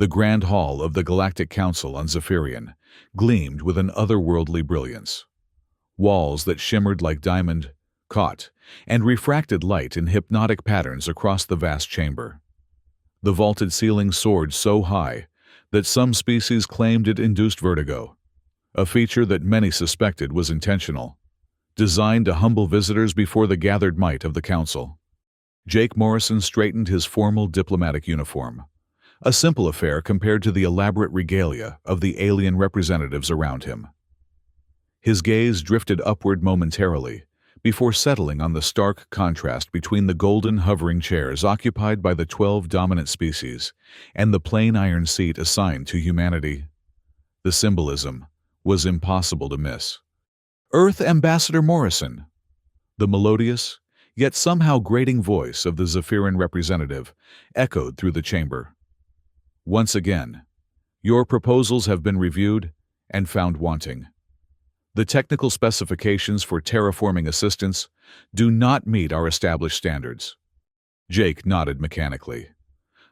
The grand hall of the Galactic Council on Zephyrian gleamed with an otherworldly brilliance. Walls that shimmered like diamond caught and refracted light in hypnotic patterns across the vast chamber. The vaulted ceiling soared so high that some species claimed it induced vertigo, a feature that many suspected was intentional, designed to humble visitors before the gathered might of the council. Jake Morrison straightened his formal diplomatic uniform, a simple affair compared to the elaborate regalia of the alien representatives around him. His gaze drifted upward momentarily, before settling on the stark contrast between the golden hovering chairs occupied by the 12 dominant species and the plain iron seat assigned to humanity. The symbolism was impossible to miss. Earth Ambassador Morrison. The melodious, yet somehow grating voice of the Zephyrian representative echoed through the chamber. Once again, your proposals have been reviewed and found wanting. The technical specifications for terraforming assistance do not meet our established standards. Jake nodded mechanically.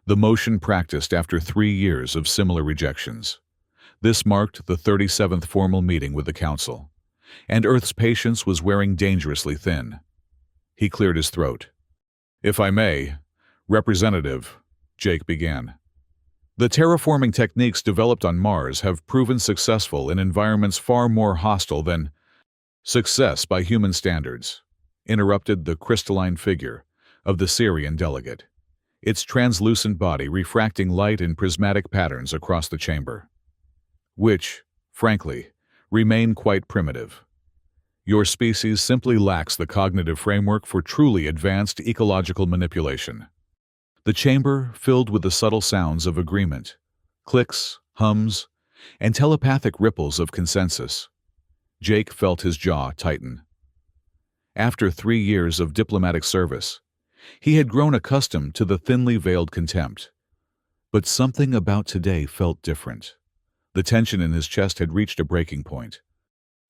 The motion practiced after 3 years of similar rejections. This marked the 37th formal meeting with the Council, and Earth's patience was wearing dangerously thin. He cleared his throat. "If I may, Representative," Jake began. "The terraforming techniques developed on Mars have proven successful in environments far more hostile than success by human standards," interrupted the crystalline figure of the Syrian delegate, its translucent body refracting light in prismatic patterns across the chamber. "Which, frankly, remain quite primitive. Your species simply lacks the cognitive framework for truly advanced ecological manipulation." The chamber filled with the subtle sounds of agreement, clicks, hums, and telepathic ripples of consensus. Jake felt his jaw tighten. After 3 years of diplomatic service, he had grown accustomed to the thinly veiled contempt. But something about today felt different. The tension in his chest had reached a breaking point.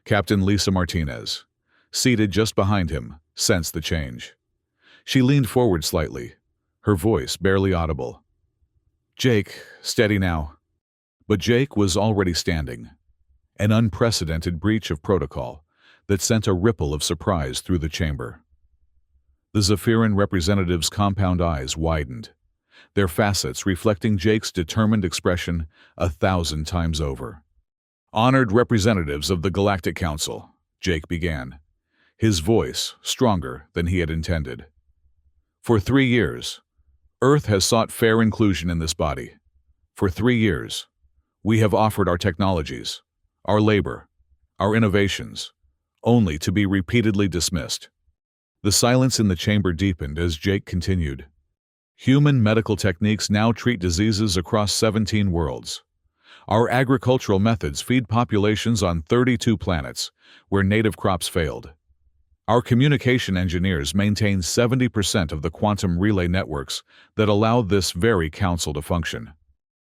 Captain Lisa Martinez, seated just behind him, sensed the change. She leaned forward slightly, her voice barely audible. "Jake, steady now." But Jake was already standing, an unprecedented breach of protocol that sent a ripple of surprise through the chamber. The Zephyrian representative's compound eyes widened, their facets reflecting Jake's determined expression 1,000 times over. "Honored representatives of the Galactic Council," Jake began, his voice stronger than he had intended. "For 3 years, Earth has sought fair inclusion in this body. For 3 years, we have offered our technologies, our labor, our innovations, only to be repeatedly dismissed." The silence in the chamber deepened as Jake continued. "Human medical techniques now treat diseases across 17 worlds. Our agricultural methods feed populations on 32 planets where native crops failed. Our communication engineers maintain 70% of the quantum relay networks that allow this very council to function."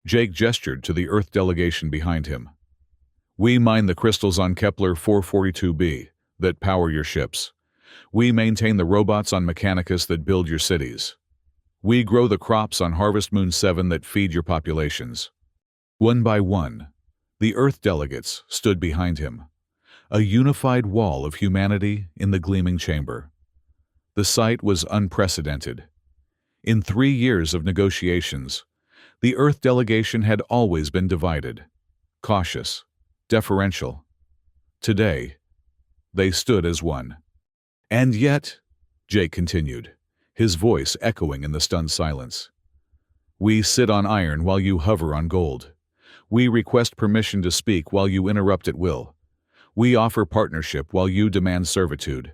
Jake gestured to the Earth delegation behind him. "We mine the crystals on Kepler 442b that power your ships. We maintain the robots on Mechanicus that build your cities. We grow the crops on Harvest Moon 7 that feed your populations." One by one, the Earth delegates stood behind him, a unified wall of humanity in the gleaming chamber. The sight was unprecedented. In 3 years of negotiations, the Earth delegation had always been divided, cautious, deferential. Today, they stood as one. "And yet," Jake continued, his voice echoing in the stunned silence, "we sit on iron while you hover on gold. We request permission to speak while you interrupt at will. We offer partnership while you demand servitude."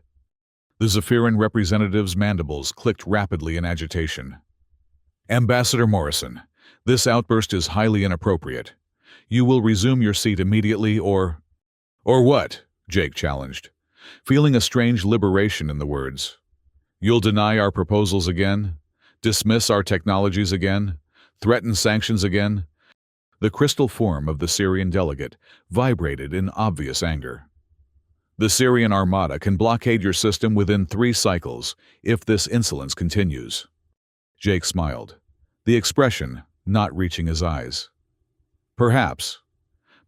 The Zephyrian representative's mandibles clicked rapidly in agitation. "Ambassador Morrison, this outburst is highly inappropriate. You will resume your seat immediately or—" "Or what?" Jake challenged, feeling a strange liberation in the words. "You'll deny our proposals again? Dismiss our technologies again? Threaten sanctions again?" The crystal form of the Syrian delegate vibrated in obvious anger. "The Syrian Armada can blockade your system within 3 cycles if this insolence continues." Jake smiled, the expression not reaching his eyes. Perhaps.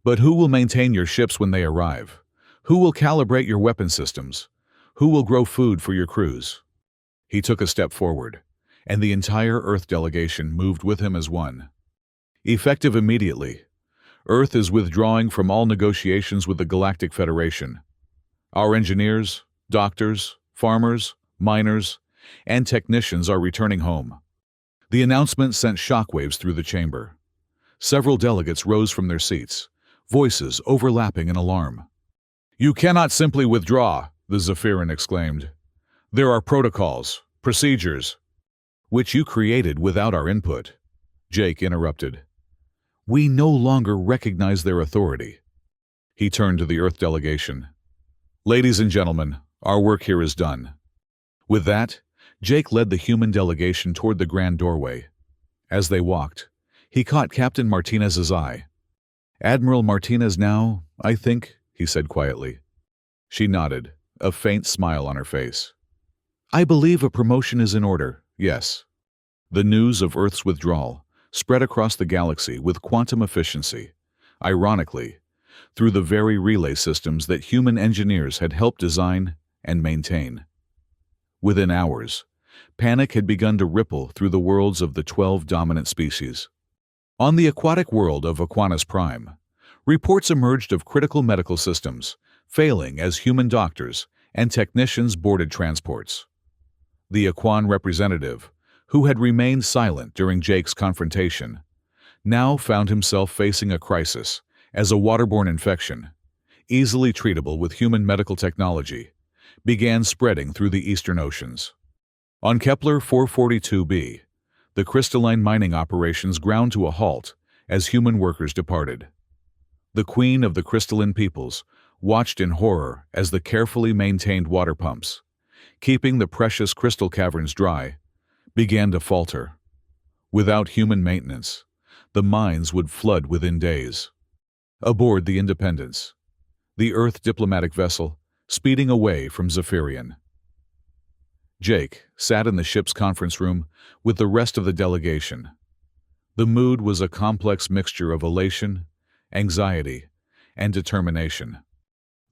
But who will maintain your ships when they arrive? Who will calibrate your weapon systems? Who will grow food for your crews? He took a step forward, and the entire Earth delegation moved with him as one. Effective immediately, Earth is withdrawing from all negotiations with the Galactic Federation. Our engineers, doctors, farmers, miners, and technicians are returning home. The announcement sent shockwaves through the chamber. Several delegates rose from their seats, voices overlapping in alarm. "You cannot simply withdraw," the Zephyrian exclaimed. "There are protocols, procedures." "Which you created without our input," Jake interrupted. "We no longer recognize their authority." He turned to the Earth delegation. "Ladies and gentlemen, our work here is done." With that, Jake led the human delegation toward the grand doorway. As they walked, he caught Captain Martinez's eye. "Admiral Martinez now, I think," he said quietly. She nodded, a faint smile on her face. "I believe a promotion is in order, yes." The news of Earth's withdrawal spread across the galaxy with quantum efficiency, ironically, through the very relay systems that human engineers had helped design and maintain. Within hours, panic had begun to ripple through the worlds of the 12 dominant species. On the aquatic world of Aquanus Prime, reports emerged of critical medical systems failing as human doctors and technicians boarded transports. The Aquan representative, who had remained silent during Jake's confrontation, now found himself facing a crisis as a waterborne infection, easily treatable with human medical technology, began spreading through the eastern oceans. On Kepler 442b, the crystalline mining operations ground to a halt as human workers departed. The queen of the crystalline peoples watched in horror as the carefully maintained water pumps, keeping the precious crystal caverns dry, began to falter. Without human maintenance, the mines would flood within days. Aboard the Independence, the Earth diplomatic vessel speeding away from Zephyrian, Jake sat in the ship's conference room with the rest of the delegation. The mood was a complex mixture of elation, anxiety, and determination.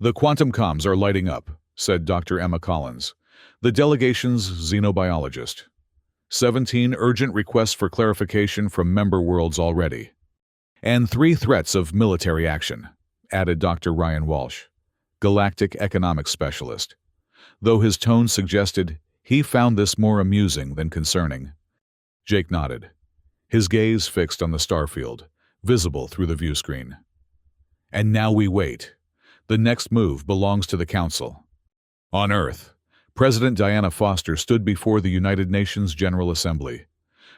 "The quantum comms are lighting up," said Dr. Emma Collins, the delegation's xenobiologist. 17 urgent requests for clarification from member worlds already. "And 3 threats of military action," added Dr. Ryan Walsh, galactic economics specialist, though his tone suggested he found this more amusing than concerning. Jake nodded, his gaze fixed on the starfield, visible through the viewscreen. "And now we wait. The next move belongs to the Council." On Earth, President Diana Foster stood before the United Nations General Assembly,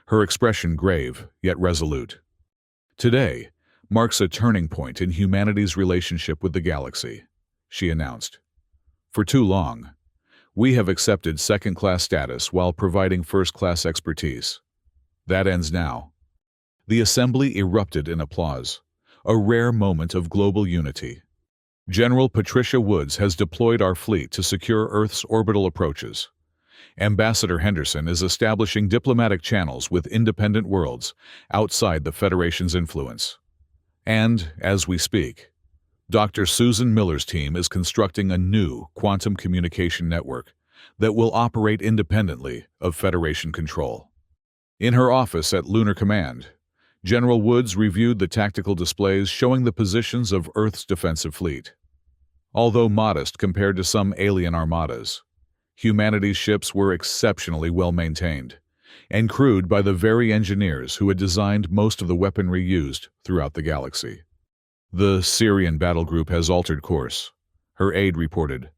her expression grave yet resolute. "Today marks a turning point in humanity's relationship with the galaxy," she announced. "For too long, we have accepted second-class status while providing first-class expertise. That ends now." The assembly erupted in applause, a rare moment of global unity. "General Patricia Woods has deployed our fleet to secure Earth's orbital approaches. Ambassador Henderson is establishing diplomatic channels with independent worlds outside the Federation's influence. And, as we speak, Dr. Susan Miller's team is constructing a new quantum communication network that will operate independently of Federation control." In her office at Lunar Command, General Woods reviewed the tactical displays showing the positions of Earth's defensive fleet. Although modest compared to some alien armadas, humanity's ships were exceptionally well maintained and crewed by the very engineers who had designed most of the weaponry used throughout the galaxy. "The Syrian battle group has altered course," her aide reported.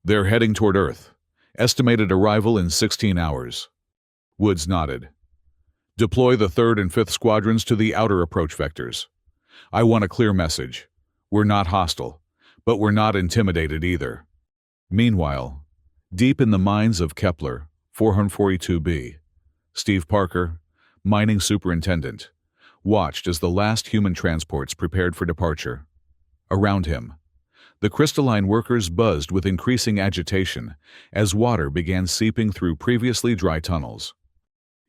"They're heading toward Earth. Estimated arrival in 16 hours. Woods nodded. "Deploy the 3rd and 5th squadrons to the outer approach vectors. I want a clear message. We're not hostile, but we're not intimidated either." Meanwhile, deep in the mines of Kepler 442b, Steve Parker, mining superintendent, watched as the last human transports prepared for departure. Around him, the crystalline workers buzzed with increasing agitation as water began seeping through previously dry tunnels.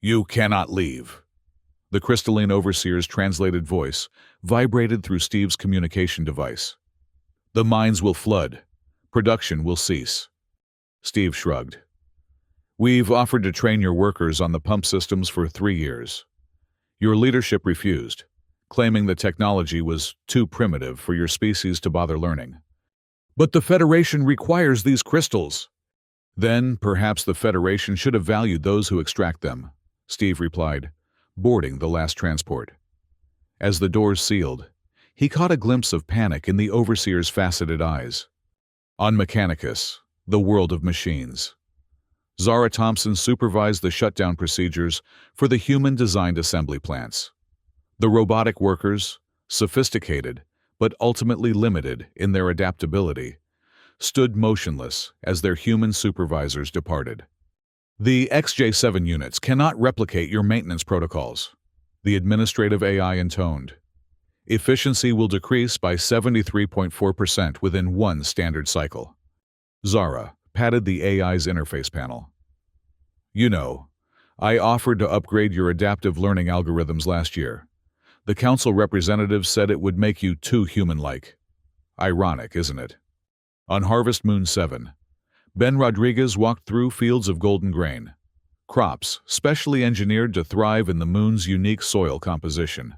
"You cannot leave." The crystalline overseer's translated voice vibrated through Steve's communication device. "The mines will flood. Production will cease." Steve shrugged. "We've offered to train your workers on the pump systems for 3 years. Your leadership refused, claiming the technology was too primitive for your species to bother learning." "But the Federation requires these crystals." "Then perhaps the Federation should have valued those who extract them," Steve replied, boarding the last transport. As the doors sealed, he caught a glimpse of panic in the overseer's faceted eyes. On Mechanicus, the world of machines, Zara Thompson supervised the shutdown procedures for the human-designed assembly plants. The robotic workers, sophisticated but ultimately limited in their adaptability, stood motionless as their human supervisors departed. "The XJ7 units cannot replicate your maintenance protocols," the administrative AI intoned. "Efficiency will decrease by 73.4% within one standard cycle." Zara patted the AI's interface panel. "You know, I offered to upgrade your adaptive learning algorithms last year. The council representative said it would make you too human-like. Ironic, isn't it?" On Harvest Moon 7, Ben Rodriguez walked through fields of golden grain, crops specially engineered to thrive in the moon's unique soil composition.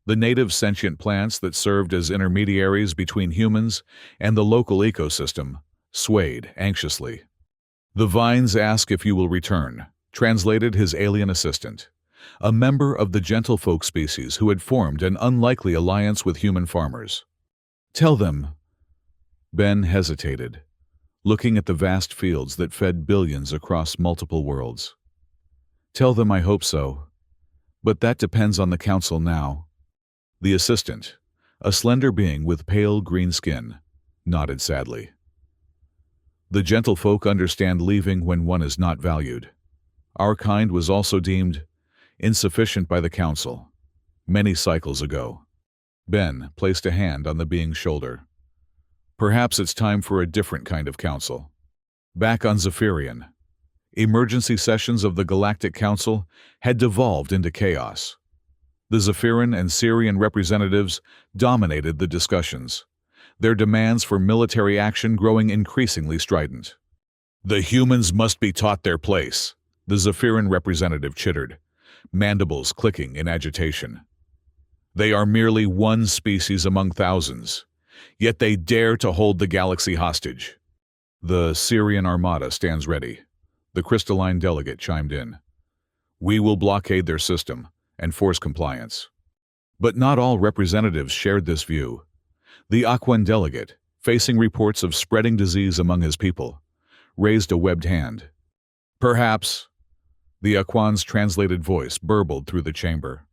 The native sentient plants that served as intermediaries between humans and the local ecosystem swayed anxiously. "The vines ask if you will return," translated his alien assistant, a member of the gentlefolk species who had formed an unlikely alliance with human farmers. "Tell them." Ben hesitated, looking at the vast fields that fed billions across multiple worlds. "Tell them I hope so. But that depends on the council now." The assistant, a slender being with pale green skin, nodded sadly. "The gentlefolk understand leaving when one is not valued. Our kind was also deemed insufficient by the council many cycles ago." Ben placed a hand on the being's shoulder. "Perhaps it's time for a different kind of council." Back on Zephyrian, emergency sessions of the Galactic Council had devolved into chaos. The Zephyrian and Syrian representatives dominated the discussions, their demands for military action growing increasingly strident. "The humans must be taught their place," the Zephyrian representative chittered, mandibles clicking in agitation. "They are merely one species among thousands, yet they dare to hold the galaxy hostage." "The Syrian armada stands ready," the crystalline delegate chimed in. "We will blockade their system and force compliance." But not all representatives shared this view. The Aquan delegate, facing reports of spreading disease among his people, raised a webbed hand. "Perhaps," the Aquan's translated voice burbled through the chamber,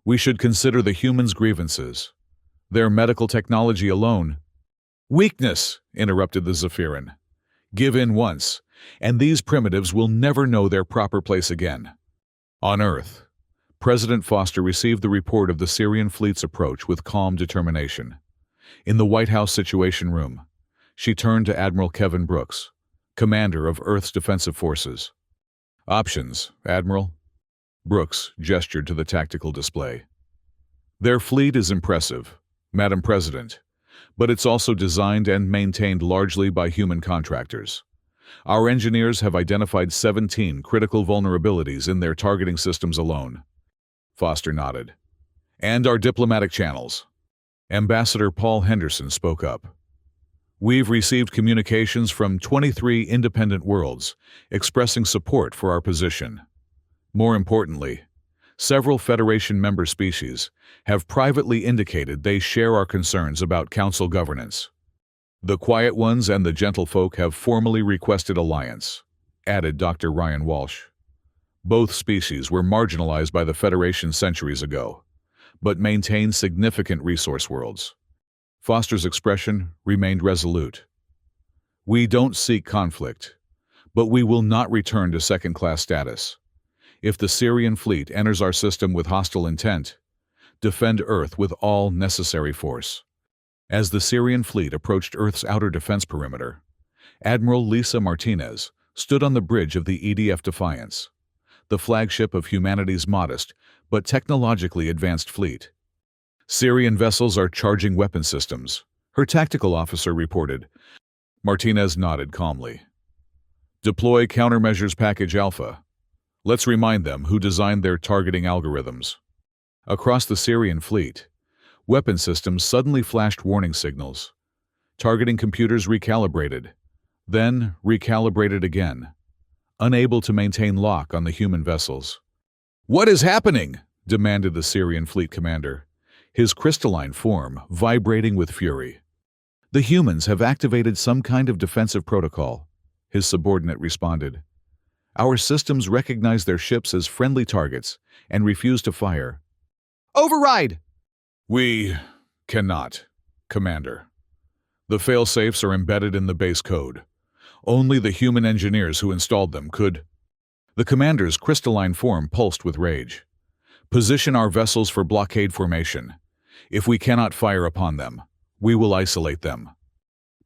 "we should consider the humans' grievances. Their medical technology alone—" "Weakness," interrupted the Zephyrian. "Give in once, and these primitives will never know their proper place again." On Earth, President Foster received the report of the Syrian fleet's approach with calm determination. In the White House Situation Room, she turned to Admiral Kevin Brooks, commander of Earth's defensive forces. "Options, Admiral?" Brooks gestured to the tactical display. "Their fleet is impressive, Madam President, but it's also designed and maintained largely by human contractors. Our engineers have identified 17 critical vulnerabilities in their targeting systems alone." Foster nodded. "And our diplomatic channels." Ambassador Paul Henderson spoke up. "We've received communications from 23 independent worlds expressing support for our position. More importantly, several Federation member species have privately indicated they share our concerns about Council governance. The Quiet Ones and the Gentlefolk have formally requested alliance," added Dr. Ryan Walsh. "Both species were marginalized by the Federation centuries ago, but maintain significant resource worlds." Foster's expression remained resolute. "We don't seek conflict, but we will not return to second-class status. If the Syrian fleet enters our system with hostile intent, defend Earth with all necessary force." As the Syrian fleet approached Earth's outer defense perimeter, Admiral Lisa Martinez stood on the bridge of the EDF Defiance, the flagship of humanity's modest but technologically advanced fleet. Syrian vessels are charging weapon systems, her tactical officer reported. Martinez nodded calmly. Deploy countermeasures package Alpha. Let's remind them who designed their targeting algorithms. Across the Syrian fleet, weapon systems suddenly flashed warning signals. Targeting computers recalibrated, then recalibrated again, unable to maintain lock on the human vessels. "What is happening?" demanded the Syrian fleet commander, his crystalline form vibrating with fury. "The humans have activated some kind of defensive protocol," his subordinate responded. "Our systems recognize their ships as friendly targets and refuse to fire." "Override!" "We cannot, Commander. The fail-safes are embedded in the base code. Only the human engineers who installed them could." The commander's crystalline form pulsed with rage. "Position our vessels for blockade formation. If we cannot fire upon them, we will isolate them."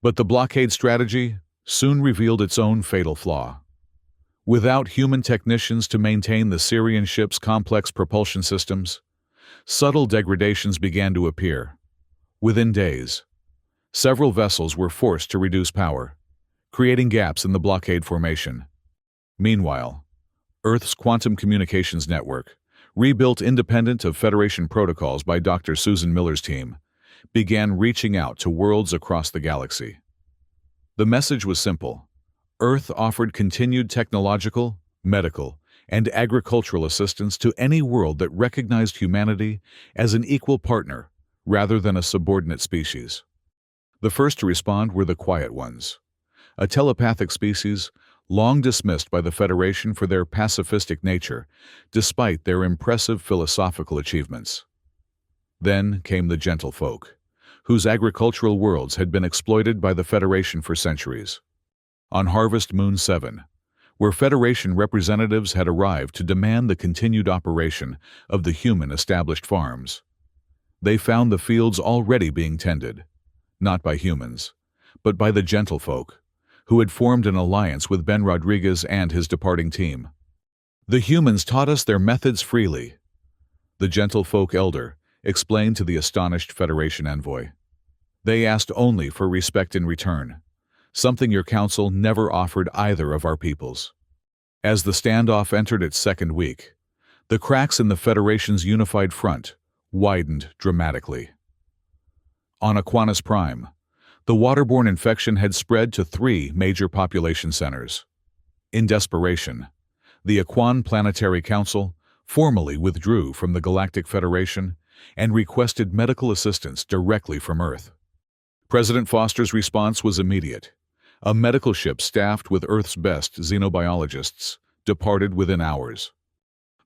But the blockade strategy soon revealed its own fatal flaw. Without human technicians to maintain the Syrian ship's complex propulsion systems, subtle degradations began to appear. Within days, several vessels were forced to reduce power, creating gaps in the blockade formation. Meanwhile, Earth's quantum communications network, rebuilt independent of Federation protocols by Dr. Susan Miller's team, began reaching out to worlds across the galaxy. The message was simple. Earth offered continued technological, medical, and agricultural assistance to any world that recognized humanity as an equal partner rather than a subordinate species. The first to respond were the quiet ones, a telepathic species long dismissed by the Federation for their pacifistic nature, despite their impressive philosophical achievements. Then came the gentlefolk, whose agricultural worlds had been exploited by the Federation for centuries. On Harvest Moon 7, where Federation representatives had arrived to demand the continued operation of the human established farms, they found the fields already being tended, not by humans, but by the gentlefolk, who had formed an alliance with Ben Rodriguez and his departing team. "The humans taught us their methods freely," the gentlefolk elder explained to the astonished Federation envoy. "They asked only for respect in return, something your council never offered either of our peoples." As the standoff entered its second week, the cracks in the Federation's unified front widened dramatically. On Aquinas Prime, the waterborne infection had spread to 3 major population centers. In desperation, the Aquan Planetary Council formally withdrew from the Galactic Federation and requested medical assistance directly from Earth. President Foster's response was immediate. A medical ship staffed with Earth's best xenobiologists departed within hours.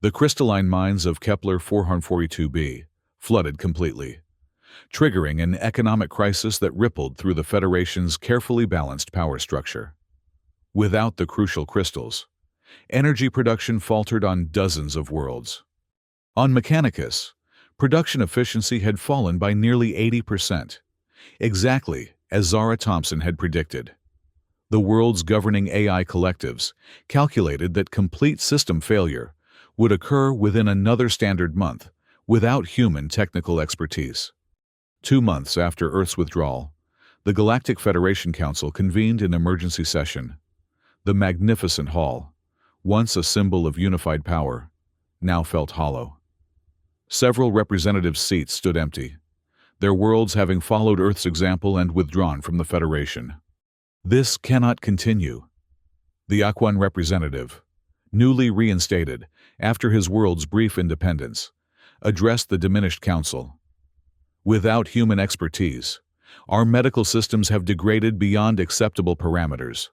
The crystalline minds of Kepler 442b flooded completely, triggering an economic crisis that rippled through the Federation's carefully balanced power structure. Without the crucial crystals, energy production faltered on dozens of worlds. On Mechanicus, production efficiency had fallen by nearly 80%, exactly as Zara Thompson had predicted. The world's governing AI collectives calculated that complete system failure would occur within another standard month without human technical expertise. 2 months after Earth's withdrawal, the Galactic Federation Council convened an emergency session. The magnificent hall, once a symbol of unified power, now felt hollow. Several representatives' seats stood empty, their worlds having followed Earth's example and withdrawn from the Federation. "This cannot continue," the Aquan representative, newly reinstated after his world's brief independence, addressed the diminished council. "Without human expertise, our medical systems have degraded beyond acceptable parameters.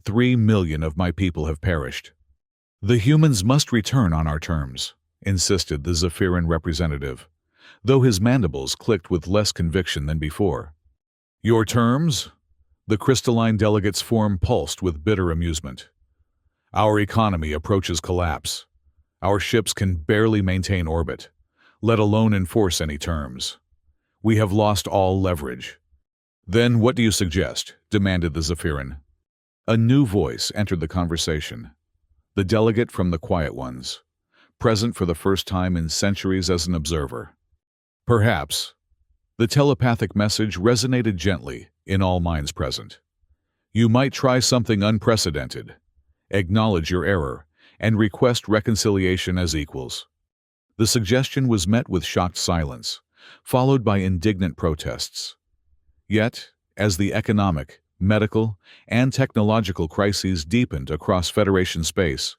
3 million of my people have perished. The humans must return on our terms," insisted the Zephyrin representative, though his mandibles clicked with less conviction than before. "Your terms?" The crystalline delegate's form pulsed with bitter amusement. "Our economy approaches collapse. Our ships can barely maintain orbit, let alone enforce any terms. We have lost all leverage." "Then what do you suggest?" demanded the Zephyrin. A new voice entered the conversation. the delegate from the quiet ones, present for the first time in centuries as an observer. Perhaps the telepathic message resonated gently in all minds present. You might try something unprecedented, acknowledge your error, and request reconciliation as equals. The suggestion was met with shocked silence, followed by indignant protests. Yet, as the economic, medical, and technological crises deepened across Federation space,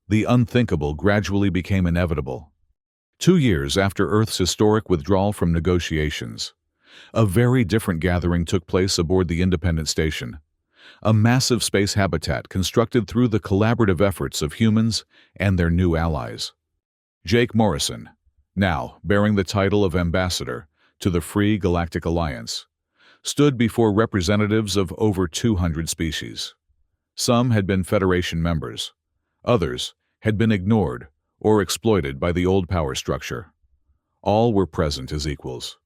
the unthinkable gradually became inevitable. 2 years after Earth's historic withdrawal from negotiations, a very different gathering took place aboard the Independent Station, a massive space habitat constructed through the collaborative efforts of humans and their new allies. Jake Morrison, now bearing the title of Ambassador to the Free Galactic Alliance, stood before representatives of over 200 species. Some had been Federation members. Others had been ignored or exploited by the old power structure. All were present as equals,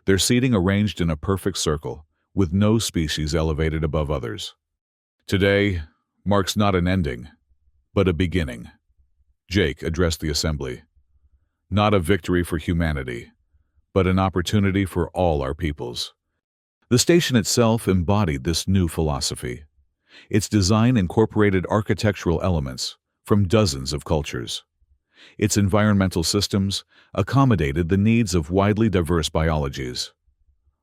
their seating arranged in a perfect circle, with no species elevated above others. Today marks not an ending, but a beginning. Jake addressed the assembly. Not a victory for humanity, but an opportunity for all our peoples. The station itself embodied this new philosophy. Its design incorporated architectural elements from dozens of cultures. Its environmental systems accommodated the needs of widely diverse biologies.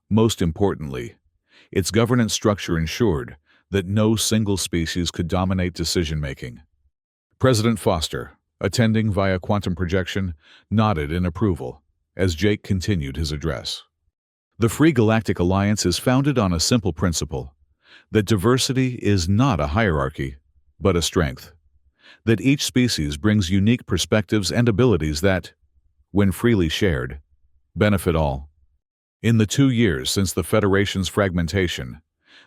Most importantly, its governance structure ensured that no single species could dominate decision-making. President Foster, attending via quantum projection, nodded in approval as Jake continued his address. The Free Galactic Alliance is founded on a simple principle: that diversity is not a hierarchy, but a strength. That each species brings unique perspectives and abilities that, when freely shared, benefit all. In the 2 years since the Federation's fragmentation,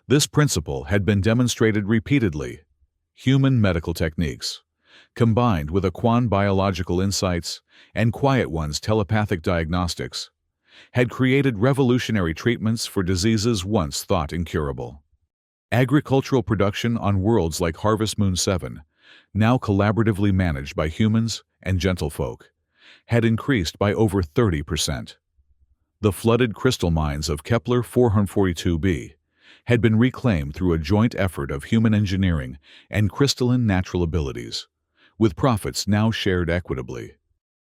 this principle had been demonstrated repeatedly. Human medical techniques, combined with Aquan biological insights and Quiet One's telepathic diagnostics, had created revolutionary treatments for diseases once thought incurable. Agricultural production on worlds like Harvest Moon 7, now collaboratively managed by humans and gentlefolk, had increased by over 30%. The flooded crystal mines of Kepler 442b had been reclaimed through a joint effort of human engineering and crystalline natural abilities, with profits now shared equitably.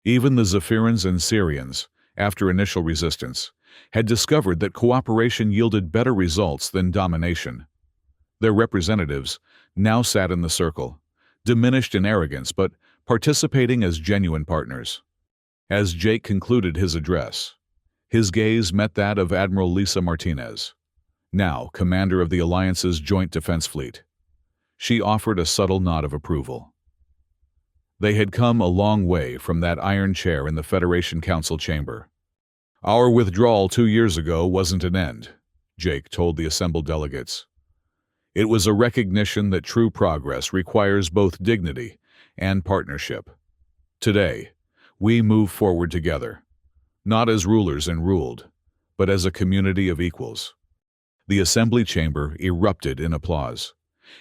Even the Zephyrans and Syrians, after initial resistance, had discovered that cooperation yielded better results than domination. Their representatives now sat in the circle, diminished in arrogance but participating as genuine partners. As Jake concluded his address, his gaze met that of Admiral Lisa Martinez, now commander of the Alliance's Joint Defense Fleet. She offered a subtle nod of approval. They had come a long way from that iron chair in the Federation Council chamber. Our withdrawal 2 years ago wasn't an end, Jake told the assembled delegates. It was a recognition that true progress requires both dignity and partnership. Today, we move forward together, not as rulers and ruled, but as a community of equals. The assembly chamber erupted in applause,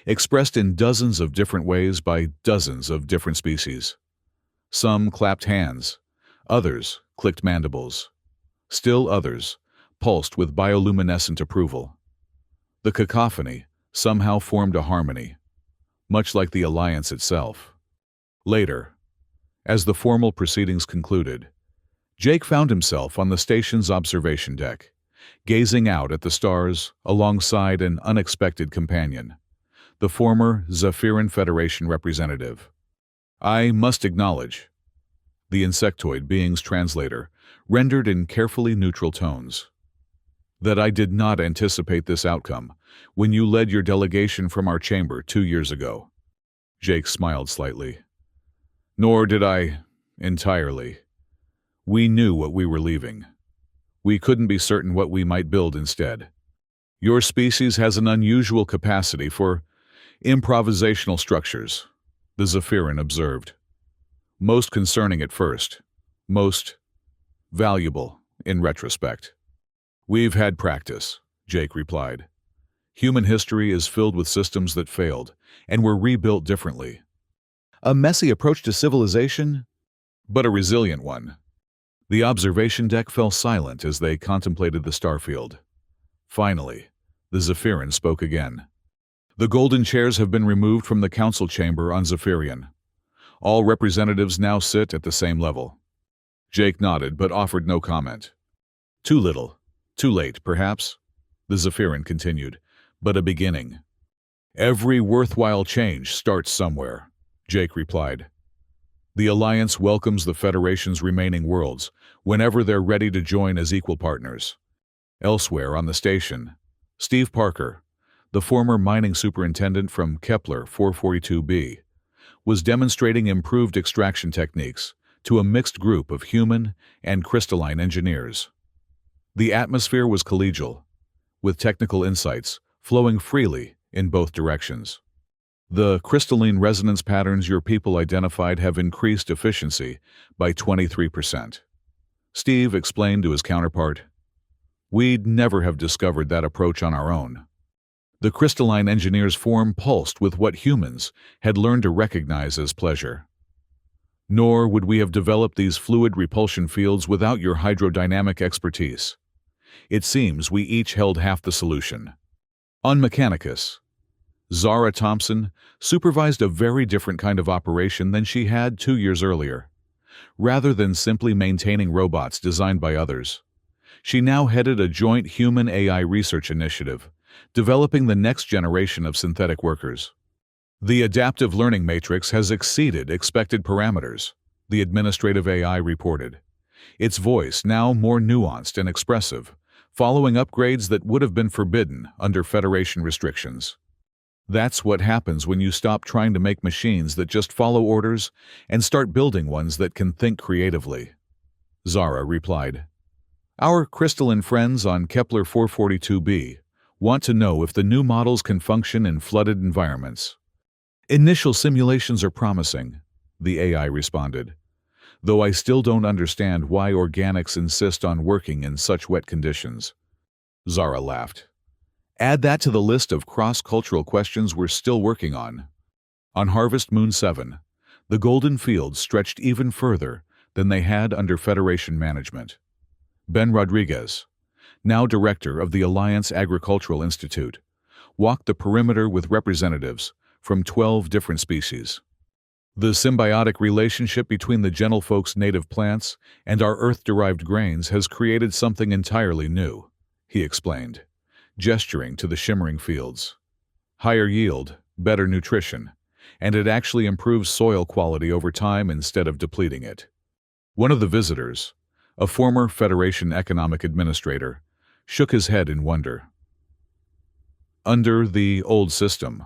expressed in dozens of different ways by dozens of different species. Some clapped hands, others clicked mandibles. Still others pulsed with bioluminescent approval. The cacophony somehow formed a harmony, much like the Alliance itself. Later, as the formal proceedings concluded, Jake found himself on the station's observation deck, gazing out at the stars alongside an unexpected companion, the former Zephyran Federation representative. I must acknowledge, the insectoid being's translator rendered in carefully neutral tones, that I did not anticipate this outcome when you led your delegation from our chamber 2 years ago. Jake smiled slightly. Nor did I entirely. We knew what we were leaving. We couldn't be certain what we might build instead. Your species has an unusual capacity for improvisational structures, the Zephyran observed. Most concerning at first, most valuable in retrospect. We've had practice, Jake replied. Human history is filled with systems that failed and were rebuilt differently. A messy approach to civilization, but a resilient one. The observation deck fell silent as they contemplated the starfield. Finally, the Zephyrian spoke again. The golden chairs have been removed from the council chamber on Zephyrian. All representatives now sit at the same level. Jake nodded but offered no comment. Too little. Too late, perhaps? The Zephyrian continued, but a beginning. Every worthwhile change starts somewhere, Jake replied. The Alliance welcomes the Federation's remaining worlds whenever they're ready to join as equal partners. Elsewhere on the station, Steve Parker, the former mining superintendent from Kepler 442b, was demonstrating improved extraction techniques to a mixed group of human and crystalline engineers. The atmosphere was collegial, with technical insights flowing freely in both directions. The crystalline resonance patterns your people identified have increased efficiency by 23%. Steve explained to his counterpart, "We'd never have discovered that approach on our own." The crystalline engineer's form pulsed with what humans had learned to recognize as pleasure. Nor would we have developed these fluid repulsion fields without your hydrodynamic expertise. It seems we each held half the solution. On Mechanicus, Zara Thompson supervised a very different kind of operation than she had 2 years earlier. Rather than simply maintaining robots designed by others, she now headed a joint human-AI research initiative, developing the next generation of synthetic workers. The adaptive learning matrix has exceeded expected parameters, the administrative AI reported. Its voice now more nuanced and expressive, following upgrades that would have been forbidden under Federation restrictions. That's what happens when you stop trying to make machines that just follow orders and start building ones that can think creatively. Zara replied. Our crystalline friends on Kepler 442b want to know if the new models can function in flooded environments. Initial simulations are promising, the AI responded, though I still don't understand why organics insist on working in such wet conditions. Zara laughed. Add that to the list of cross-cultural questions we're still working on. On Harvest Moon 7, the golden fields stretched even further than they had under Federation management. Ben Rodriguez, now director of the Alliance Agricultural Institute, walked the perimeter with representatives from 12 different species. The symbiotic relationship between the gentlefolk's native plants and our Earth-derived grains has created something entirely new, he explained, gesturing to the shimmering fields. Higher yield, better nutrition, and it actually improves soil quality over time instead of depleting it. One of the visitors, a former Federation economic administrator, shook his head in wonder. Under the old system,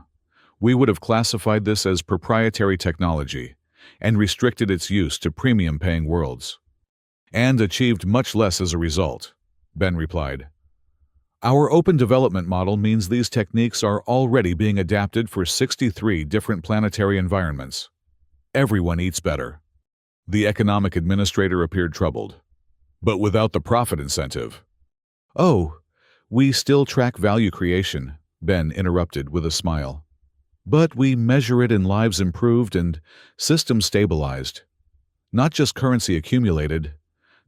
we would have classified this as proprietary technology and restricted its use to premium-paying worlds. And achieved much less as a result, Ben replied. Our open development model means these techniques are already being adapted for 63 different planetary environments. Everyone eats better. The economic administrator appeared troubled. But without the profit incentive. Oh, we still track value creation, Ben interrupted with a smile. But we measure it in lives improved and systems stabilized. Not just currency accumulated.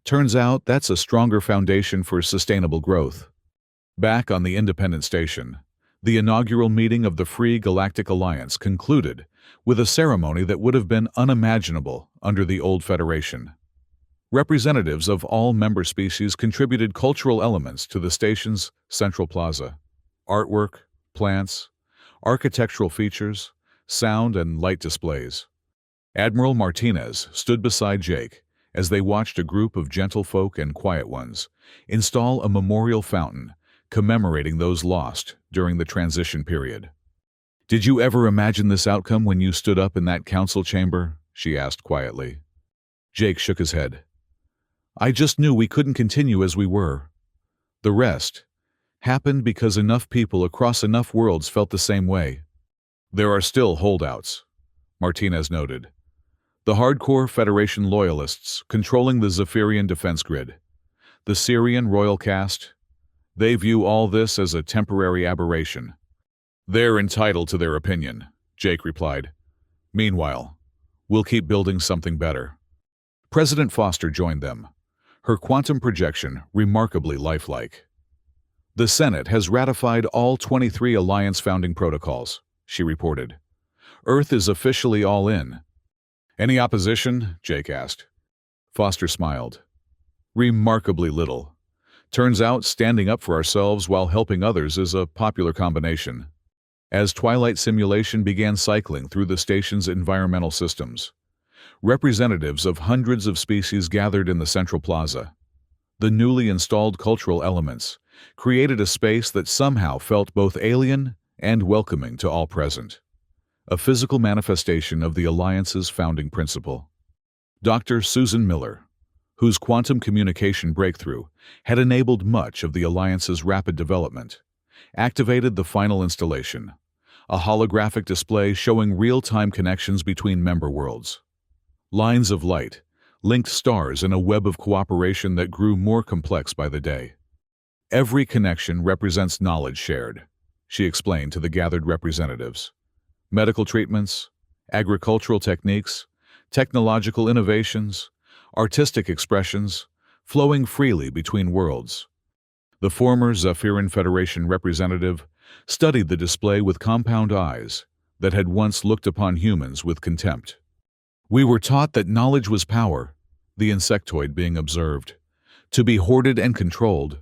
Turns out that's a stronger foundation for sustainable growth. Back on the independent station, the inaugural meeting of the Free Galactic Alliance concluded with a ceremony that would have been unimaginable under the old Federation. Representatives of all member species contributed cultural elements to the station's central plaza. Artwork, plants, architectural features, sound and light displays. Admiral Martinez stood beside Jake as they watched a group of gentlefolk and quiet ones install a memorial fountain commemorating those lost during the transition period. Did you ever imagine this outcome when you stood up in that council chamber? She asked quietly. Jake shook his head. I just knew we couldn't continue as we were. The rest happened because enough people across enough worlds felt the same way. There are still holdouts, Martinez noted. The hardcore Federation loyalists controlling the Zephyrian defense grid. The Syrian royal caste. They view all this as a temporary aberration. They're entitled to their opinion, Jake replied. Meanwhile, We'll keep building something better. President Foster joined them, her quantum projection remarkably lifelike. The Senate has ratified all 23 Alliance founding protocols, she reported. Earth is officially all in. Any opposition? Jake asked. Foster smiled. Remarkably little. Turns out standing up for ourselves while helping others is a popular combination. As Twilight simulation began cycling through the station's environmental systems, representatives of hundreds of species gathered in the central plaza. The newly installed cultural elements created a space that somehow felt both alien and welcoming to all present. A physical manifestation of the Alliance's founding principle. Dr. Susan Miller, whose quantum communication breakthrough had enabled much of the Alliance's rapid development, activated the final installation, a holographic display showing real-time connections between member worlds. Lines of light linked stars in a web of cooperation that grew more complex by the day. Every connection represents knowledge shared, she explained to the gathered representatives. Medical treatments, agricultural techniques, technological innovations, artistic expressions, flowing freely between worlds. The former Zephyrin Federation representative studied the display with compound eyes that had once looked upon humans with contempt. We were taught that knowledge was power, the insectoid being observed, to be hoarded and controlled.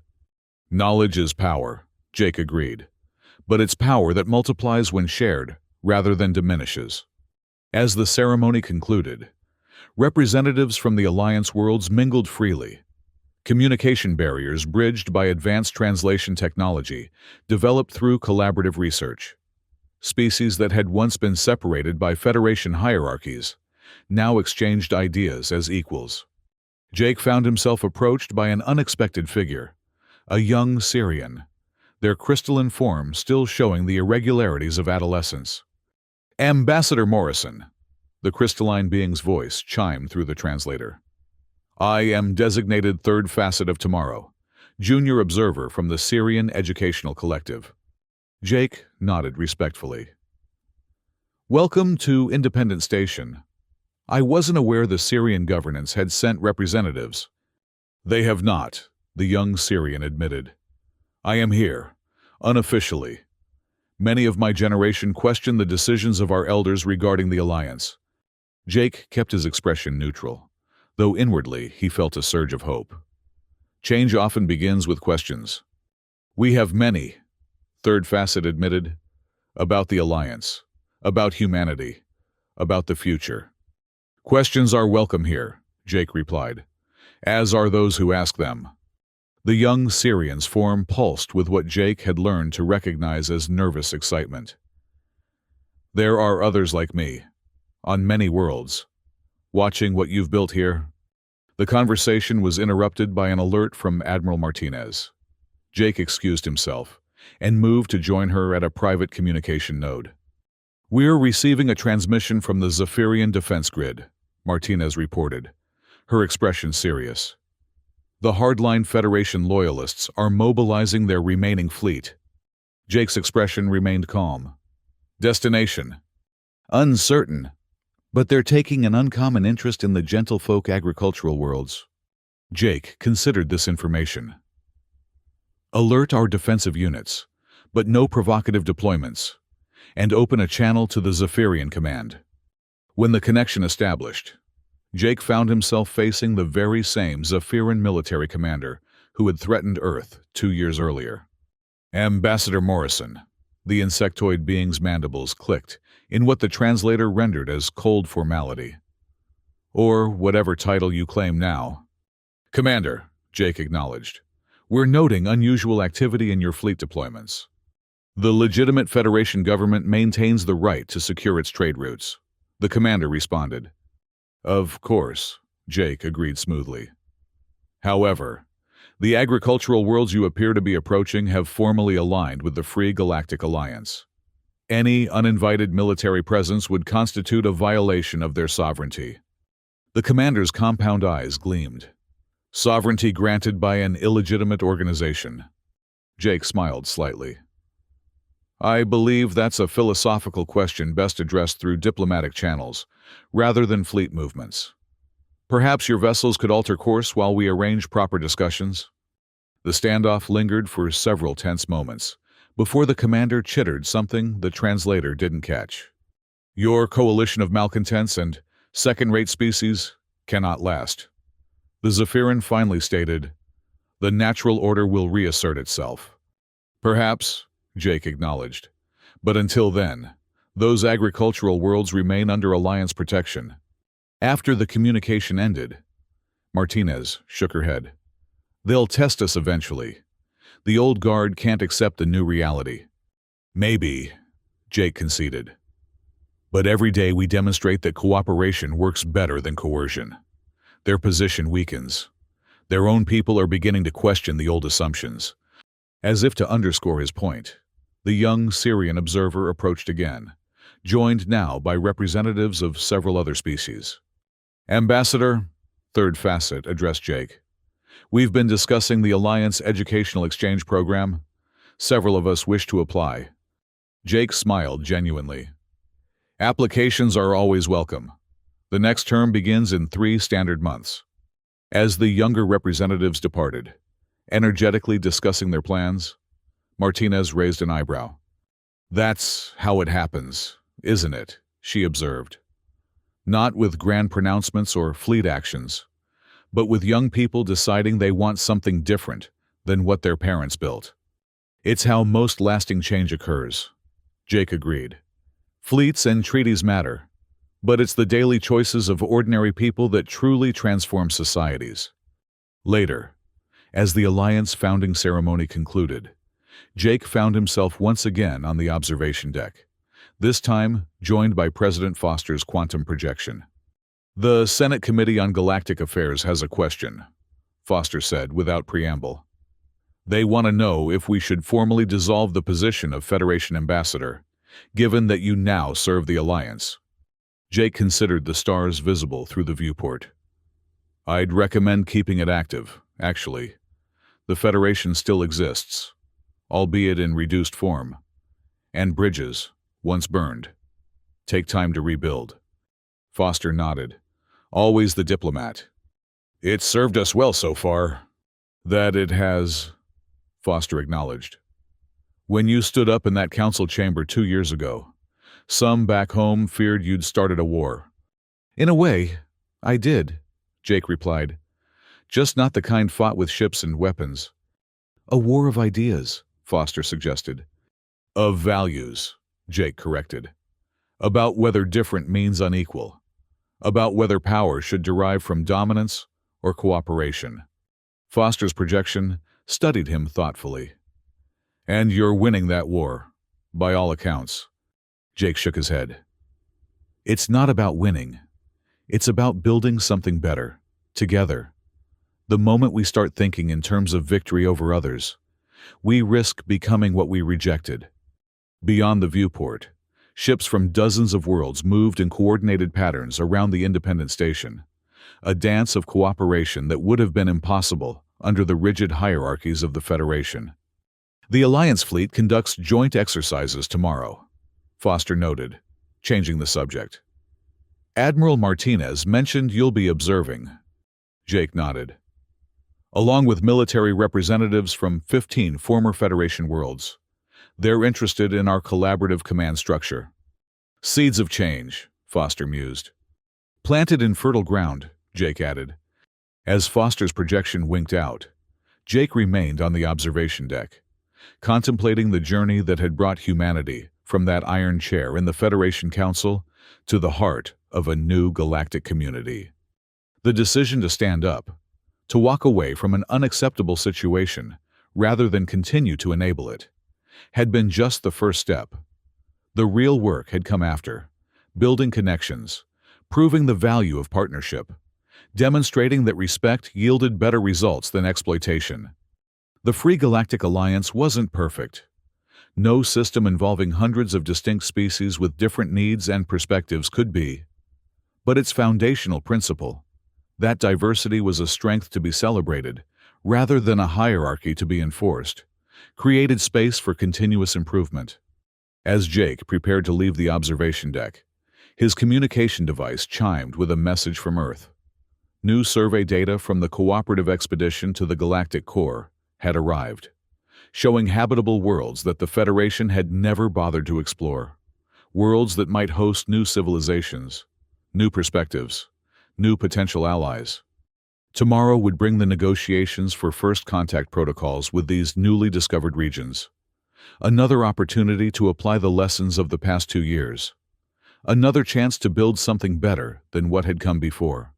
Knowledge is power, Jake agreed, but it's power that multiplies when shared, rather than diminishes. As the ceremony concluded, representatives from the Alliance worlds mingled freely. Communication barriers bridged by advanced translation technology developed through collaborative research. Species that had once been separated by Federation hierarchies now exchanged ideas as equals. Jake found himself approached by an unexpected figure, a young Syrian, their crystalline form still showing the irregularities of adolescence. Ambassador Morrison, the crystalline being's voice chimed through the translator. I am designated third facet of tomorrow, junior observer from the Syrian Educational Collective. Jake nodded respectfully. Welcome to Independent Station. I wasn't aware the Syrian governance had sent representatives. They have not, the young Syrian admitted. I am here, unofficially. Many of my generation question the decisions of our elders regarding the Alliance. Jake kept his expression neutral, though inwardly he felt a surge of hope. Change often begins with questions. We have many, Third Facet admitted, about the Alliance, about humanity, about the future. Questions are welcome here, Jake replied, as are those who ask them. The young Syrian's form pulsed with what Jake had learned to recognize as nervous excitement. There are others like me, on many worlds, watching what you've built here. The conversation was interrupted by an alert from Admiral Martinez. Jake excused himself and moved to join her at a private communication node. We're receiving a transmission from the Zephyrian defense grid, Martinez reported, her expression serious. The hardline Federation loyalists are mobilizing their remaining fleet. Jake's expression remained calm. Destination? Uncertain, but they're taking an uncommon interest in the gentlefolk agricultural worlds. Jake considered this information. Alert our defensive units, but no provocative deployments, and open a channel to the Zephyrian command. When the connection established, Jake found himself facing the very same Zephyrian military commander who had threatened Earth 2 years earlier. Ambassador Morrison. The insectoid being's mandibles clicked in what the translator rendered as cold formality. Or whatever title you claim now. Commander, Jake acknowledged, we're noting unusual activity in your fleet deployments. The legitimate Federation government maintains the right to secure its trade routes, the commander responded. Of course, Jake agreed smoothly. However, the agricultural worlds you appear to be approaching have formally aligned with the Free Galactic Alliance. Any uninvited military presence would constitute a violation of their sovereignty. The commander's compound eyes gleamed. Sovereignty granted by an illegitimate organization. Jake smiled slightly. I believe that's a philosophical question best addressed through diplomatic channels, rather than fleet movements. Perhaps your vessels could alter course while we arrange proper discussions? The standoff lingered for several tense moments, before the commander chittered something the translator didn't catch. Your coalition of malcontents and second-rate species cannot last. The Zephyrin finally stated, the natural order will reassert itself. Perhaps, Jake acknowledged, but until then, those agricultural worlds remain under Alliance protection. After the communication ended, Martinez shook her head. They'll test us eventually. The old guard can't accept the new reality. Maybe, Jake conceded. But every day we demonstrate that cooperation works better than coercion. Their position weakens. Their own people are beginning to question the old assumptions. As if to underscore his point, the young Syrian observer approached again, joined now by representatives of several other species. Ambassador, Third Facet addressed Jake. We've been discussing the Alliance Educational Exchange Program. Several of us wish to apply. Jake smiled genuinely. Applications are always welcome. The next term begins in 3 standard months. As the younger representatives departed, energetically discussing their plans, Martinez raised an eyebrow. That's how it happens, isn't it? She observed. Not with grand pronouncements or fleet actions, but with young people deciding they want something different than what their parents built. It's how most lasting change occurs, Jake agreed. Fleets and treaties matter, but it's the daily choices of ordinary people that truly transform societies. Later, as the Alliance founding ceremony concluded, Jake found himself once again on the observation deck, this time joined by President Foster's quantum projection. The Senate Committee on Galactic Affairs has a question, Foster said without preamble. They want to know if we should formally dissolve the position of Federation Ambassador, given that you now serve the Alliance. Jake considered the stars visible through the viewport. I'd recommend keeping it active, actually. The Federation still exists, albeit in reduced form. And bridges, once burned, take time to rebuild. Foster nodded. Always the diplomat. It's served us well so far. That it has, Foster acknowledged. When you stood up in that council chamber 2 years ago, some back home feared you'd started a war. In a way, I did, Jake replied. Just not the kind fought with ships and weapons. A war of ideas, Foster suggested. Of values, Jake corrected. About whether different means unequal. About whether power should derive from dominance or cooperation. Foster's projection studied him thoughtfully. And you're winning that war, by all accounts. Jake shook his head. It's not about winning. It's about building something better, together. The moment we start thinking in terms of victory over others, we risk becoming what we rejected. Beyond the viewport, ships from dozens of worlds moved in coordinated patterns around the independent station, a dance of cooperation that would have been impossible under the rigid hierarchies of the Federation. The Alliance fleet conducts joint exercises tomorrow, Foster noted, changing the subject. Admiral Martinez mentioned you'll be observing. Jake nodded. Along with military representatives from 15 former Federation worlds. They're interested in our collaborative command structure. Seeds of change, Foster mused. Planted in fertile ground, Jake added. As Foster's projection winked out, Jake remained on the observation deck, contemplating the journey that had brought humanity from that iron chair in the Federation Council to the heart of a new galactic community. The decision to stand up, to walk away from an unacceptable situation rather than continue to enable it, had been just the first step. The real work had come after, building connections, proving the value of partnership, demonstrating that respect yielded better results than exploitation. The Free Galactic Alliance wasn't perfect. No system involving hundreds of distinct species with different needs and perspectives could be. But its foundational principle, that diversity was a strength to be celebrated, rather than a hierarchy to be enforced, created space for continuous improvement. As Jake prepared to leave the observation deck, his communication device chimed with a message from Earth. New survey data from the cooperative expedition to the galactic core had arrived, showing habitable worlds that the Federation had never bothered to explore. Worlds that might host new civilizations, new perspectives, new potential allies. Tomorrow would bring the negotiations for first contact protocols with these newly discovered regions. Another opportunity to apply the lessons of the past 2 years. Another chance to build something better than what had come before.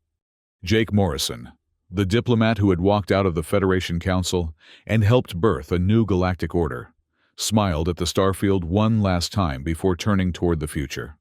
Jake Morrison, the diplomat who had walked out of the Federation Council and helped birth a new galactic order, smiled at the starfield one last time before turning toward the future.